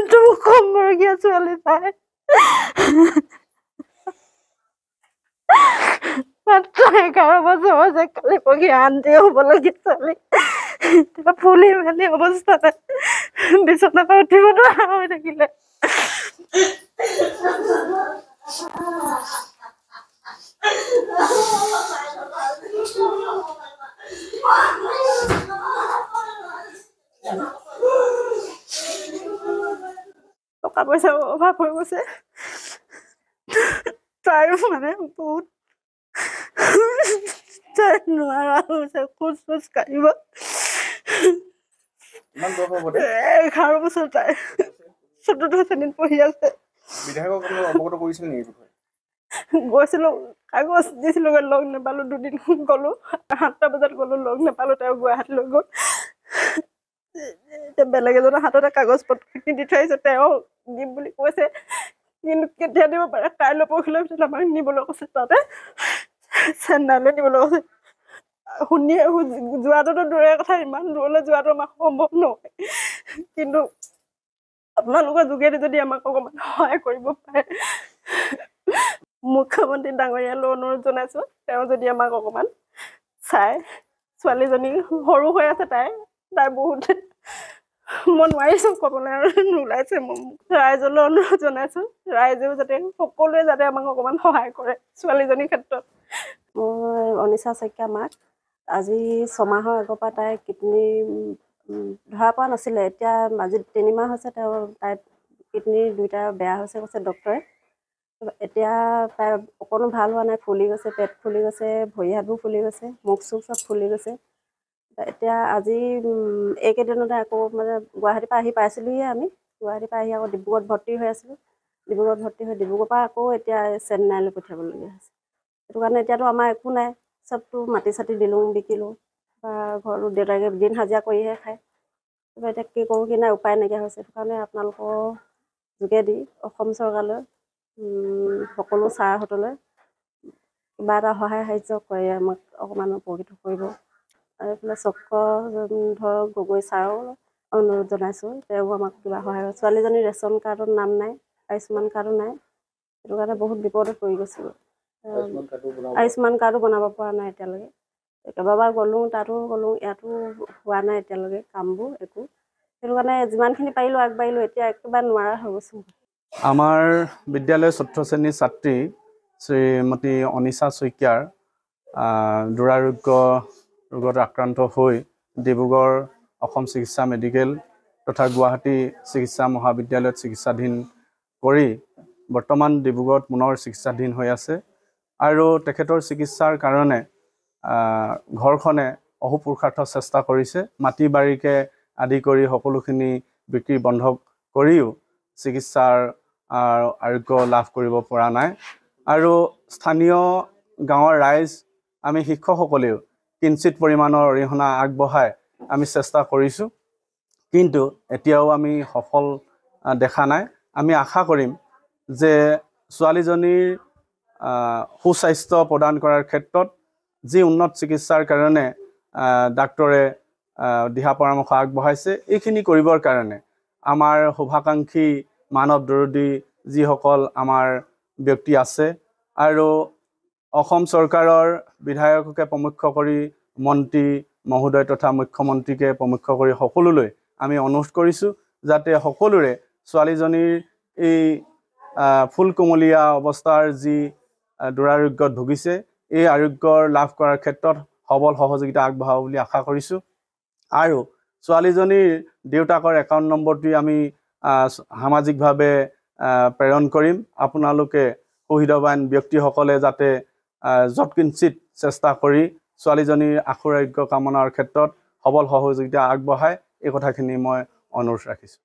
তুমি কম বয়সীয়া ছোৱালী তাই মাত্ৰ 11 বছৰ হৈছে কালি পৰহি আন্টি হ'বলগীয়া ছোৱালী ফুলি মেলি অৱস্থাতে বিচনাৰ পৰা উঠিব নোৱাৰা হৈ থাকিলে টকা পইচাৰ অভাৱ হৈ গৈছে তাইও মানে বহুত নোৱাৰা হৈছে খোজ খোজ কাঢ়িব 11 বছৰ তাই 14 শ্ৰেণীত পঢ়ি আছে গৈছিলো কাগজ দিছিলো লগ নাপালো দুদিন গলো 7টা বজাত গলো লগ নাপালো তেওঁ গুৱাহাটী লৈ গ'ল বেলেগ এজনৰ হাততে কাগজ পত্ৰ দি থৈ আহিছে তেওঁ দিম বুলি কৈছে কিন্তু কেতিয়া দিব পাৰে কাইলৈ পৰহিলৈ ভিতৰত আমাক নিবলৈ কৈছে তাতে চেন্নাইলৈ নিবলৈ কৈছে শুনি যোৱাটোতো দূৰৰে কথা ইমান দূৰলৈ যোৱাটো আমাৰ সম্ভৱ নহয় কিন্তু আপোনালোকৰ যোগেদি যদি আমাক অকণমান সহায় কৰিব পাৰে মুখ্যমন্ত্ৰী ডাঙৰীয়ালৈ অনুৰোধ জনাইছো তেওঁ যদি আমাক অকণমান চাই ছোৱালীজনী সৰু হৈ আছে তাই বহুত মই নোৱাৰিছো ক'বলৈ আৰু নোলাইছে ৰাইজলৈ অনুৰোধ জনাইছো ৰাইজেও যাতে সকলোৱে যাতে আমাক অকণমান সহায় কৰে ছোৱালীজনীৰ ক্ষেত্ৰত মই অনিশা শইকীয়া মাক আজি 6 মাহৰ আগৰ পৰা তাই কিডনী ধৰা পৰা নাছিলে এতিয়া আজি 3 মাহ হৈছে তাই কিডনী দুইটা বেয়া হৈছে কৈছে ডক্টৰে এতিয়া তাই অকণো ভাল হোৱা নাই ফুলি গৈছে পেট ফুলি গৈছে ভৰি হাতবোৰ ফুলি গৈছে মুখ চুখ চব ফুলি গৈছে এতিয়া আজি এইকেইদিনতে আকৌ মানে গুৱাহাটীৰ পৰা আহি পাইছিলোঁহে আমি গুৱাহাটীৰ পৰা আহি আকৌ ডিব্ৰুগড়ত ভৰ্তি হৈ আছিলোঁ ডিব্ৰুগড়ত ভৰ্তি হৈ ডিব্ৰুগড়ৰ পৰা আকৌ এতিয়া চেন্নাইলৈ পঠিয়াবলগীয়া হৈছে সেইটো কাৰণে এতিয়াতো আমাৰ একো নাই চবটো মাটি চাটি দিলোঁ বিকিলোঁ বা ঘৰতো দেউতাকে দিন হাজিৰা কৰিহে খায় এতিয়া কি কৰোঁ কি নাই উপায় নাইকিয়া হৈছে সেইটো কাৰণে আপোনালোকৰ যোগেদি অসম চৰকাৰলৈ সকলো ছাৰহঁতলৈ কিবা এটা সহায় সাহাৰ্য কৰি আমাক অকণমান উপকৃত কৰিব আৰু এইফালে চক্ৰধৰ গগৈ ছাৰো অনুৰোধ জনাইছোঁ তেওঁ আমাক কিবা সহায় কৰে ছোৱালীজনীৰ ৰেচন কাৰ্ডৰ নাম নাই আয়ুষ্মান কাৰ্ডো নাই সেইটো কাৰণে বহুত বিপদত পৰি গৈছিলোঁ আয়ুষ্মান কাৰ্ডো বনাব পৰা নাই এতিয়ালৈকে কেইবাবাৰ গ'লোঁ তাতো গ'লোঁ ইয়াতো হোৱা নাই এতিয়ালৈকে কামবোৰ একো সেইটো কাৰণে যিমানখিনি পাৰিলোঁ আগবাঢ়িলোঁ এতিয়া একেবাৰে নোৱাৰা হৈ গৈছোঁ আমাৰ বিদ্যালয়ৰ 4th শ্ৰেণীৰ ছাত্ৰী শ্ৰীমতী অনিশা শইকীয়াৰ দুৰাৰোগ্য ৰোগত আক্ৰান্ত হৈ ডিব্ৰুগড় অসম চিকিৎসা মেডিকেল তথা গুৱাহাটী চিকিৎসা মহাবিদ্যালয়ত চিকিৎসাধীন কৰি বৰ্তমান ডিব্ৰুগড়ত পুনৰ চিকিৎসাধীন হৈ আছে আৰু তেখেতৰ চিকিৎসাৰ কাৰণে ঘৰখনে অহোপুৰুষাৰ্থ চেষ্টা কৰিছে মাটি বাৰীকে আদি কৰি সকলোখিনি বিক্ৰী বন্ধ কৰিও চিকিৎসাৰ আৰোগ্য লাভ কৰিব পৰা নাই আৰু স্থানীয় গাঁৱৰ ৰাইজ আমি শিক্ষকসকলেও কিঞ্চিত পৰিমাণৰ অৰিহণা আগবঢ়াই আমি চেষ্টা কৰিছোঁ কিন্তু এতিয়াও আমি সফল দেখা নাই আমি আশা কৰিম যে ছোৱালীজনীৰ সুস্বাস্থ্য প্ৰদান কৰাৰ ক্ষেত্ৰত যি উন্নত চিকিৎসাৰ কাৰণে ডাক্তৰে দিহা পৰামৰ্শ আগবঢ়াইছে এইখিনি কৰিবৰ কাৰণে আমাৰ শুভাকাংক্ষী মানৱ দৰদী যিসকল আমাৰ ব্যক্তি আছে আৰু অসম চৰকাৰৰ বিধায়ককে প্ৰমুখ্য কৰি মন্ত্ৰী মহোদয় তথা মুখ্যমন্ত্ৰীকে প্ৰমুখ্য কৰি সকলোলৈ আমি অনুৰোধ কৰিছোঁ যাতে সকলোৰে ছোৱালীজনীৰ এই ফুলকুমলীয়া অৱস্থাৰ যি দুৰাৰোগ্যত ভুগিছে এই আৰোগ্যৰ লাভ কৰাৰ ক্ষেত্ৰত সবল সহযোগিতা আগবঢ়াব বুলি আশা কৰিছোঁ আৰু ছোৱালীজনীৰ দেউতাকৰ একাউণ্ট নম্বৰটি আমি সামাজিকভাৱে প্ৰেৰণ কৰিম আপোনালোকে সুবিধাৱান ব্যক্তিসকলে যাতে যৎকিঞ্চিত চেষ্টা কৰি ছোৱালীজনীৰ আশুৰাৰোগ্য কামনাৰ ক্ষেত্ৰত সবল সহযোগিতা আগবঢ়ায় এই কথাখিনি মই অনুৰোধ ৰাখিছোঁ